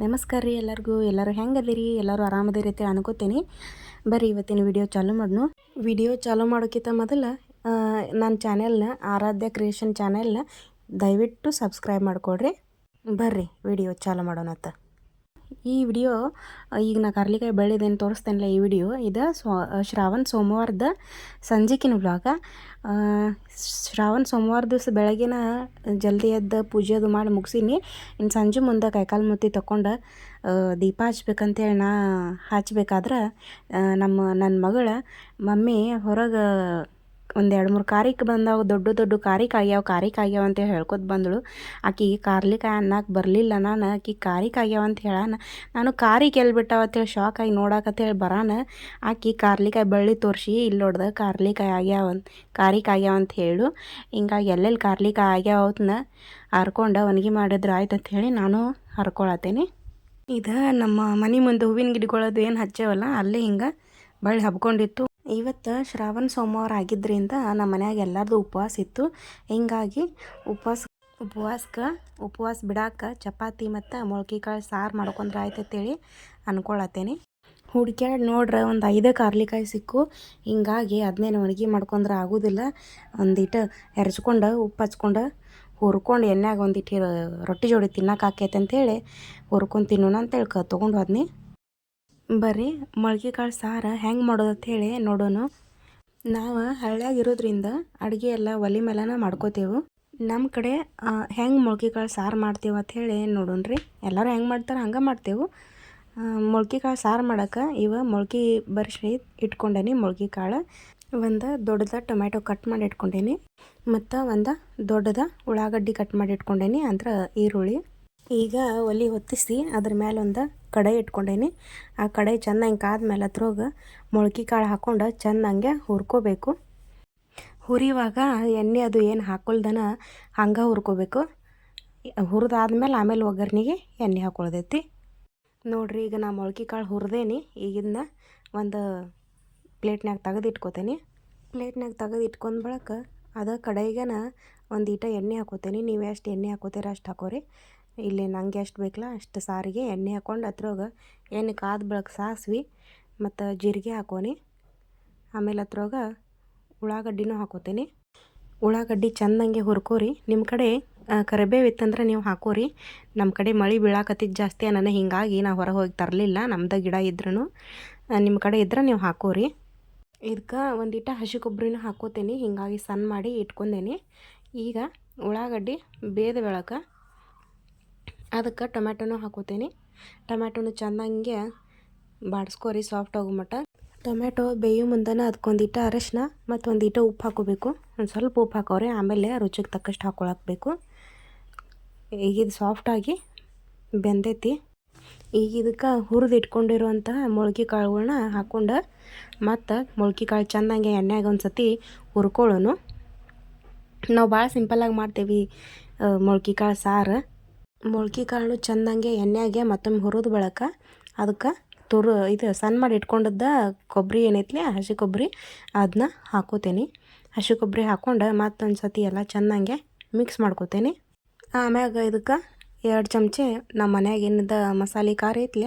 ನಮಸ್ಕಾರ ರೀ ಎಲ್ಲರಿಗೂ. ಎಲ್ಲರೂ ಹೆಂಗದಿರಿ? ಎಲ್ಲರೂ ಆರಾಮದಿರಿ ಅಂತ ಅನ್ಕೋತೀನಿ. ಬರ್ರಿ ಇವತ್ತಿನ ವಿಡಿಯೋ ಚಾಲೂ ಮಾಡೋಣ. ವಿಡಿಯೋ ಚಾಲೂ ಮಾಡೋಕ್ಕಿಂತ ಮೊದಲು ನನ್ನ ಚಾನೆಲ್ನ ಆರಾಧ್ಯ ಕ್ರಿಯೇಷನ್ ಚಾನೆಲ್ನ ದಯವಿಟ್ಟು ಸಬ್ಸ್ಕ್ರೈಬ್ ಮಾಡಿಕೊಡ್ರಿ. ಬರ್ರಿ ವಿಡಿಯೋ ಚಾಲೂ ಮಾಡೋಣತ್ತ. ಈ ವಿಡಿಯೋ ಈಗ ನಾ ಕರ್ಲಿಕಾಯಿ ಬೆಳೆದೇನು ತೋರಿಸ್ತೇನಲ್ಲ, ಈ ವಿಡಿಯೋ ಇದು ಶ್ರಾವಣ ಸೋಮವಾರದ ಸಂಜೆಕಿನ ವ್ಲಾಗ. ಶ್ರಾವಣ ಸೋಮವಾರ ದಿವಸ ಬೆಳಗಿನ ಜಲ್ದಿ ಎದ್ದು ಪೂಜೆ ಅದು ಮಾಡಿ ಮುಗಿಸೀನಿ. ಇನ್ನು ಸಂಜೆ ಮುಂದೆ ಕೈಕಾಲು ಮುತ್ತಿ ತಗೊಂಡು ದೀಪ ಹಚ್ಬೇಕಂತೇಳಿ ನಾ ಹಚ್ಬೇಕಾದ್ರೆ ನನ್ನ ಮಗಳ ಮಮ್ಮಿ ಹೊರಗೆ ಒಂದು 2-3 ಕಾರಿಕೆ ಬಂದವು. ದೊಡ್ಡ ಕಾರಿಕೆ ಆಗ್ಯಾವ ಅಂತ ಹೇಳ್ಕೊತ ಬಂದಳು. ಆಕಿಗೆ ಕಾರ್ಲಿಕಾಯಿ ಅನ್ನಕ್ಕೆ ಬರಲಿಲ್ಲ. ಆಕಿ ಕಾರಿಕೆ ಆಗ್ಯಾವ ಅಂತ ಹೇಳಾನ. ನಾನು ಕಾರಿಗೆ ಎಲ್ಲಿ ಬಿಟ್ಟಾವ ಅಂತೇಳಿ ಶಾಕ್ ಆಗಿ ನೋಡಾಕತ್ತೇಳಿ ಬರಾನ ಆಕಿ ಕಾರ್ಲಿಕಾಯಿ ಬಳ್ಳಿ ತೋರಿಸಿ ಇಲ್ಲಿ ನೋಡ್ದೆ ಕಾರ್ಲಿಕಾಯಿ ಕಾರಿಕೆ ಆಗ್ಯಾವ ಅಂತ ಹೇಳು. ಹಿಂಗಾಗಿ ಎಲ್ಲೆಲ್ಲಿ ಕಾರ್ಲಿಕಾಯಿ ಆಗ್ಯಾವ ಅವತ್ತನ್ನ ಹರ್ಕೊಂಡು ಒಣಗಿ ಮಾಡಿದ್ರೆ ಆಯ್ತು ಅಂತ ಹೇಳಿ ನಾನು ಹರ್ಕೊಳತ್ತೇನೆ. ಇದು ನಮ್ಮ ಮನೆ ಮುಂದೆ ಹೂವಿನ ಗಿಡಗಳದ್ದು ಏನು ಹಚ್ಚೇವಲ್ಲ, ಅಲ್ಲೇ ಹಿಂಗೆ ಬಳ್ಳಿ ಹಬ್ಕೊಂಡಿತ್ತು. ಇವತ್ತು ಶ್ರಾವಣ ಸೋಮವಾರ ಆಗಿದ್ದರಿಂದ ನಮ್ಮ ಮನ್ಯಾಗ ಎಲ್ಲರದು ಉಪವಾಸ ಇತ್ತು. ಹಿಂಗಾಗಿ ಉಪವಾಸ ಬಿಡಾಕ ಚಪಾತಿ ಮತ್ತು ಮೊಳ್ಕೆ ಕಾಳು ಸಾರು ಮಾಡ್ಕೊಂಡ್ರೆ ಆಯ್ತು ಅಂತೇಳಿ ಅಂದ್ಕೊಳತ್ತೇನೆ. ಹುಡ್ಕ್ಯಾಡಿ ನೋಡ್ರೆ ಒಂದು 5 ಕಾರ್ಲಿಕಾಯಿ ಸಿಕ್ಕು. ಹಿಂಗಾಗಿ ಅದನ್ನೇನು ಒಣಗಿ ಮಾಡ್ಕೊಂಡ್ರೆ ಆಗೋದಿಲ್ಲ. ಒಂದಿಟ್ಟು ಹೆರ್ಚ್ಕೊಂಡು ಉಪ್ಪು ಹಚ್ಕೊಂಡು ಹುರ್ಕೊಂಡು ಎಣ್ಣೆಗೆ ಒಂದಿಟ್ಟು ರೊಟ್ಟಿ ಜೋಡಿ ತಿನ್ನಕ್ಕೆ ಆಕೈತೆ ಅಂತೇಳಿ ಹುರ್ಕೊಂಡು ತಿನ್ನೋಣ ಅಂತೇಳಿ ತೊಗೊಂಡು ಹೋದ್ನಿ. ಬರ್ರಿ ಮೊಳ್ಕೆ ಕಾಳು ಸಾರು ಹೆಂಗೆ ಮಾಡೋದು ಅಂಥೇಳಿ ನೋಡೋಣ. ನಾವು ಹಳ್ಳ್ಯಾಗ ಇರೋದ್ರಿಂದ ಅಡುಗೆ ಎಲ್ಲ ಒಲೆ ಮೇಲೆನ ಮಾಡ್ಕೋತೇವೆ. ನಮ್ಮ ಕಡೆ ಹೆಂಗೆ ಮೊಳ್ಕೆ ಕಾಳು ಸಾರು ಮಾಡ್ತೇವೆ ಅಂಥೇಳಿ ನೋಡೋಣ್ರಿ. ಎಲ್ಲರೂ ಹೆಂಗೆ ಮಾಡ್ತಾರೆ ಹಂಗೆ ಮಾಡ್ತೇವೆ. ಮೊಳ್ಕೆ ಕಾಳು ಸಾರು ಮಾಡೋಕೆ ಮೊಳ್ಕೆ ಬರಿಸಿ ಇಟ್ಕೊಂಡೇನಿ. ಮೊಳ್ಕೆ ಕಾಳು ಒಂದು ದೊಡ್ಡದ ಟೊಮ್ಯಾಟೊ ಕಟ್ ಮಾಡಿ ಇಟ್ಕೊಂಡೇನಿ ಮತ್ತು ಒಂದು ದೊಡ್ಡದ ಉಳ್ಳಾಗಡ್ಡಿ ಕಟ್ ಮಾಡಿ ಇಟ್ಕೊಂಡೇನಿ, ಅಂದ್ರೆ ಈರುಳ್ಳಿ. ಈಗ ಒಲೆ ಹೊತ್ತಿಸಿ ಅದ್ರ ಮೇಲೆ ಒಂದು ಕಡಾಯಿ ಇಟ್ಕೊಂಡೇನಿ. ಆ ಕಡಾಯಿ ಚೆನ್ನಾಗಿ ಕಾದ್ಮೇಲೆ ಅದ್ರೊಳಗೆ ಮೊಳ್ಕೆ ಕಾಳು ಹಾಕ್ಕೊಂಡು ಚೆನ್ನಾಗೆ ಹುರ್ಕೋಬೇಕು. ಹುರಿಯುವಾಗ ಎಣ್ಣೆ ಅದು ಏನು ಹಾಕೊಳ್ದನ ಹಂಗೆ ಹುರ್ಕೋಬೇಕು. ಹುರಿದಾದ್ಮೇಲೆ ಆಮೇಲೆ ಒಗ್ಗರ್ನಿಗೆ ಎಣ್ಣೆ ಹಾಕೊಳ್ದೈತಿ. ನೋಡಿರಿ, ಈಗ ನಾ ಮೊಳ್ಕೆ ಕಾಳು ಹುರಿದೇನಿ. ಈಗಿಂದ ಒಂದು ಪ್ಲೇಟ್ನಾಗ ತೆಗೆದು ಇಟ್ಕೋತೇನೆ. ಪ್ಲೇಟ್ನಾಗ ತೆಗೆದು ಇಟ್ಕೊಂಡ್ ಬಳಕ ಅದ ಕಡಾಯಿಗನ ಒಂದು ಈಟ ಎಣ್ಣೆ ಹಾಕೋತೇನೆ. ನೀವು ಎಷ್ಟು ಎಣ್ಣೆ ಹಾಕೋತೀರ ಅಷ್ಟು ಹಾಕೋರಿ. ಇಲ್ಲಿ ನಂಗೆ ಎಷ್ಟು ಬೇಕಲ್ಲ ಅಷ್ಟು ಸಾರಿಗೆ ಎಣ್ಣೆ ಹಾಕ್ಕೊಂಡು ಅದ್ರೊಳಗೆ ಎಣ್ಣೆ ಕಾದ ಬಳಕ ಸಾಸಿವೆ ಮತ್ತು ಜೀರಿಗೆ ಹಾಕೋನಿ. ಆಮೇಲೆ ಅದ್ರೊಳಗೆ ಉಳ್ಳಾಗಡ್ಡಿನೂ ಹಾಕೋತೀನಿ. ಉಳ್ಳಾಗಡ್ಡಿ ಚೆಂದಂಗೆ ಹುರ್ಕೋರಿ. ನಿಮ್ಮ ಕಡೆ ಕರಿಬೇವು ಇತ್ತಂದ್ರೆ ನೀವು ಹಾಕೋರಿ. ನಮ್ಮ ಕಡೆ ಮಳೆ ಬೀಳಾಕತ್ತಿದ್ದು ಜಾಸ್ತಿ ನಾನು, ಹಿಂಗಾಗಿ ನಾ ಹೊರಗೆ ಹೋಗಿ ತರಲಿಲ್ಲ. ನಮ್ದು ಗಿಡ ಇದ್ರೂ ನಿಮ್ಮ ಕಡೆ ಇದ್ರೆ ನೀವು ಹಾಕೋರಿ. ಇದಕ್ಕೆ ಒಂದಿಟ ಹಸಿ ಕೊಬ್ಬರಿನೂ ಹಾಕೋತೀನಿ. ಹಿಂಗಾಗಿ ಸಣ್ಣ ಮಾಡಿ ಇಟ್ಕೊಂಡೇನಿ. ಈಗ ಉಳ್ಳಾಗಡ್ಡಿ ಬೇದ ಬೆಳಕ ಅದಕ್ಕೆ ಟೊಮ್ಯಾಟೊನೂ ಹಾಕೋತೀನಿ. ಟೊಮ್ಯಾಟೊನು ಚೆಂದಂಗೆ ಬಾಡಿಸ್ಕೋರಿ ಸಾಫ್ಟ್ ಆಗೋ ಮಟ್ಟ. ಟೊಮ್ಯಾಟೊ ಬೇಯೋ ಮುಂದೆನೇ ಅದಕ್ಕೊಂದಿಟ ಅರಶಿನ ಮತ್ತು ಒಂದಿಟ ಉಪ್ಪು ಹಾಕೋಬೇಕು. ಒಂದು ಸ್ವಲ್ಪ ಉಪ್ಪು ಹಾಕೋರಿ, ಆಮೇಲೆ ರುಚಿಗೆ ತಕ್ಕಷ್ಟು ಹಾಕ್ಕೊಳಕ್ಬೇಕು. ಈಗ ಇದು ಸಾಫ್ಟಾಗಿ ಬೆಂದೈತಿ. ಈಗ ಇದಕ್ಕೆ ಹುರಿದು ಇಟ್ಕೊಂಡಿರುವಂತಹ ಮೊಳ್ಕೆ ಕಾಳುಗಳನ್ನ ಹಾಕ್ಕೊಂಡು ಮತ್ತು ಮೊಳ್ಕೆ ಕಾಳು ಚೆಂದಂಗೆ ಎಣ್ಣೆಗೆ ಒಂದು ಸತಿ ಹುರ್ಕೊಳ್ಳೋನು. ನಾವು ಭಾಳ ಸಿಂಪಲ್ಲಾಗಿ ಮಾಡ್ತೇವೆ ಮೊಳ್ಕೆ ಕಾಳು ಸಾರು. ಮೊಳ್ಕೆ ಕಾಳು ಚೆಂದಂಗೆ ಎಣ್ಣೆಗೆ ಮತ್ತೊಮ್ಮೆ ಹುರಿದು ಬಳಕ ಅದಕ್ಕೆ ಇದು ಸಣ್ಣ ಮಾಡಿ ಇಟ್ಕೊಂಡಿದ್ದ ಕೊಬ್ಬರಿ ಏನೈತ್ಲಿ, ಹಸಿ ಕೊಬ್ಬರಿ ಅದನ್ನ ಹಾಕೋತೀನಿ. ಹಸಿ ಕೊಬ್ಬರಿ ಹಾಕ್ಕೊಂಡು ಮತ್ತೊಂದು ಸತಿ ಎಲ್ಲ ಚೆಂದಂಗೆ ಮಿಕ್ಸ್ ಮಾಡ್ಕೋತೀನಿ. ಆಮ್ಯಾಗ ಇದಕ್ಕೆ 2 ಚಮಚೆ ನಮ್ಮ ಮನ್ಯಾಗ ಏನಿದ್ದ ಮಸಾಲೆ ಖಾರ ಐತ್ಲಿ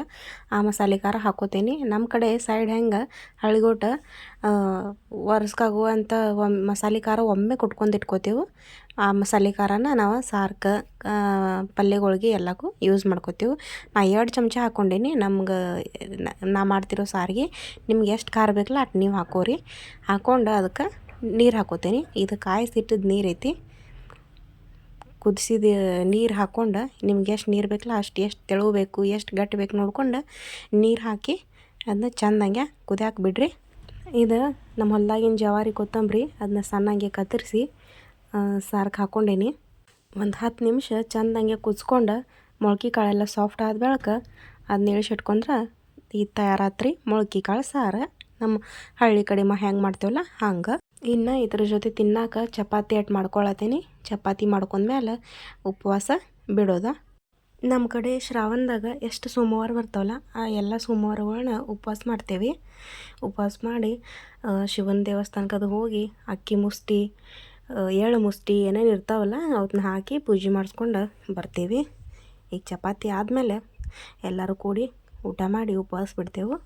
ಆ ಮಸಾಲೆ ಖಾರ ಹಾಕೋತೀನಿ. ನಮ್ಮ ಕಡೆ ಸೈಡ್ ಹೆಂಗೆ ಹಳ್ಳಿಗೋಟ ವರ್ಷಕ್ಕಾಗುವಂಥ ಮಸಾಲೆ ಖಾರ ಒಮ್ಮೆ ಕುಟ್ಕೊಂಡು ಇಟ್ಕೋತೇವೆ. ಆ ಮಸಾಲೆ ಖಾರನ ನಾವು ಸಾರ್ಕ ಪಲ್ಯಗಳಿಗೆ ಎಲ್ಲಕ್ಕೂ ಯೂಸ್ ಮಾಡ್ಕೋತೇವೆ. ನಾ 2 ಚಮಚ ಹಾಕ್ಕೊಂಡೇನಿ. ನಾ ಮಾಡ್ತಿರೋ ಸಾರಿಗೆ ನಿಮ್ಗೆ ಎಷ್ಟು ಖಾರ ಬೇಕಲ್ಲ ಅಷ್ಟು ನೀವು ಹಾಕೋರಿ. ಹಾಕ್ಕೊಂಡು ಅದಕ್ಕೆ ನೀರು ಹಾಕೋತೀನಿ. ಇದು ಕಾಯಿಸಿಟ್ಟಿದ್ದು ನೀರು ಐತಿ. ಕುದಿಸಿದ ನೀರು ಹಾಕ್ಕೊಂಡು ನಿಮ್ಗೆ ಎಷ್ಟು ನೀರು ಬೇಕಲ್ಲ ಅಷ್ಟು, ಎಷ್ಟು ತೆಳು ಬೇಕು ಎಷ್ಟು ಗಟ್ಟಿ ಬೇಕು ನೋಡ್ಕೊಂಡು ನೀರು ಹಾಕಿ ಅದನ್ನ ಚೆಂದಂಗೆ ಕುದಿಯಾಕೆ ಬಿಡ್ರಿ. ಇದು ನಮ್ಮ ಹೊಲ್ದಾಗಿನ ಜವಾರಿ ಕೊತ್ತಂಬರಿ ಅದನ್ನ ಸಣ್ಣಂಗೆ ಕತ್ತರಿಸಿ ಸಾರ್ಗೆ ಹಾಕ್ಕೊಂಡೇನಿ. ಒಂದು 10 ನಿಮಿಷ ಚೆಂದಂಗೆ ಕುದಿಸ್ಕೊಂಡು ಮೊಳ್ಕೆ ಕಾಳೆಲ್ಲ ಸಾಫ್ಟ್ ಆದ ಬೆಳಕ ಅದನ್ನ ಇಳಿಸಿಟ್ಕೊಂಡ್ರೆ ಈ ತಯಾರಾತ್ರಿ ಮೊಳ್ಕೆ ಕಾಳು ಸಾರು. ನಮ್ಮ ಹಳ್ಳಿ ಕಡೆ ಹೆಂಗೆ ಮಾಡ್ತೇವಲ್ಲ ಹಂಗೆ. ಇನ್ನು ಇದ್ರ ಜೊತೆ ತಿನ್ನಾಕ ಚಪಾತಿ ಅಟ್ ಮಾಡ್ಕೊಳತ್ತೀನಿ. ಚಪಾತಿ ಮಾಡ್ಕೊಂಡ್ಮೇಲೆ ಉಪವಾಸ ಬಿಡೋದ. ನಮ್ಮ ಕಡೆ ಶ್ರಾವಣದಾಗ ಎಷ್ಟು ಸೋಮವಾರ ಬರ್ತಾವಲ್ಲ ಆ ಎಲ್ಲ ಸೋಮವಾರಗಳನ್ನ ಉಪವಾಸ ಮಾಡ್ತೇವೆ. ಉಪವಾಸ ಮಾಡಿ ಶಿವನ ದೇವಸ್ಥಾನಕ್ಕೆ ಹೋಗಿ ಅಕ್ಕಿ ಮುಷ್ಟಿ ಎಳ್ಳು ಮುಷ್ಟಿ ಏನೇನು ಇರ್ತಾವಲ್ಲ ಅವನ್ನ ಹಾಕಿ ಪೂಜೆ ಮಾಡಿಸ್ಕೊಂಡು ಬರ್ತೀವಿ. ಈಗ ಚಪಾತಿ ಆದಮೇಲೆ ಎಲ್ಲರೂ ಕೂಡಿ ಊಟ ಮಾಡಿ ಉಪವಾಸ ಬಿಡ್ತೇವೆ.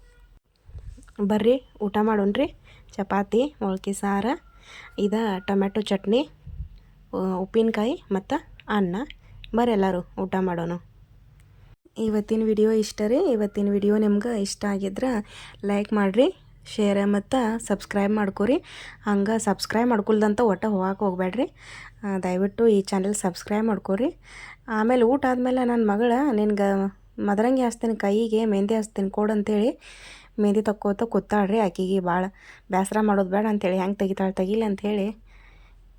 ಬರ್ರಿ ಊಟ ಮಾಡೋಣ್ರಿ. ಚಪಾತಿ, ಮೊಳಕೆ ಸಾರು, ಇದು ಟೊಮೆಟೊ ಚಟ್ನಿ, ಉಪ್ಪಿನಕಾಯಿ ಮತ್ತು ಅನ್ನ. ಬರ್ರಿ ಎಲ್ಲರೂ ಊಟ ಮಾಡೋಣ. ಇವತ್ತಿನ ವಿಡಿಯೋ ಇಷ್ಟ ರೀ. ಇವತ್ತಿನ ವಿಡಿಯೋ ನಿಮ್ಗೆ ಇಷ್ಟ ಆಗಿದ್ರೆ ಲೈಕ್ ಮಾಡಿರಿ, ಶೇರ್ ಮತ್ತು ಸಬ್ಸ್ಕ್ರೈಬ್ ಮಾಡ್ಕೊರಿ. ಹಂಗೆ ಸಬ್ಸ್ಕ್ರೈಬ್ ಮಾಡ್ಕೊಳ್ದಂತ ಒಟ್ಟು ಹೋಗಕ್ಕೆ ಹೋಗ್ಬೇಡ್ರಿ. ದಯವಿಟ್ಟು ಈ ಚಾನಲ್ ಸಬ್ಸ್ಕ್ರೈಬ್ ಮಾಡ್ಕೊರಿ. ಆಮೇಲೆ ಊಟ ಆದಮೇಲೆ ನನ್ನ ಮಗಳ ನಿನ್ಗೆ ಮದರಂಗಿ ಹಚ್ತೀನಿ, ಕೈಗೆ ಮೆಹಂದಿ ಹಚ್ತೀನಿ ಕೊಡು ಅಂತೇಳಿ ಮೆಹಂದಿ ತಕ್ಕೋತ ಕೂತಾಳ್ರಿ. ಆಕೆಗೆ ಭಾಳ ಬೇಸರ ಮಾಡೋದು ಬೇಡ ಅಂಥೇಳಿ ಹೆಂಗೆ ತೆಗಿಲಿ ಅಂಥೇಳಿ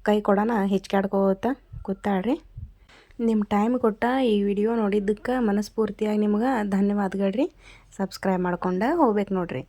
ಕೈ ಕೊಡೋಣ ಹಿಚ್ಕಾಡ್ಕೋತ ಕೂತಾಳ್ರಿ. ನಿಮ್ಮ ಟೈಮ್ ಕೊಟ್ಟ ಈ ವಿಡಿಯೋ ನೋಡಿದ್ದಕ್ಕೆ ಮನಸ್ಫೂರ್ತಿಯಾಗಿ ನಿಮ್ಗೆ ಧನ್ಯವಾದಗಳು ರೀ. ಸಬ್ಸ್ಕ್ರೈಬ್ ಮಾಡ್ಕೊಂಡು ಹೋಗ್ಬೇಕು ನೋಡಿರಿ.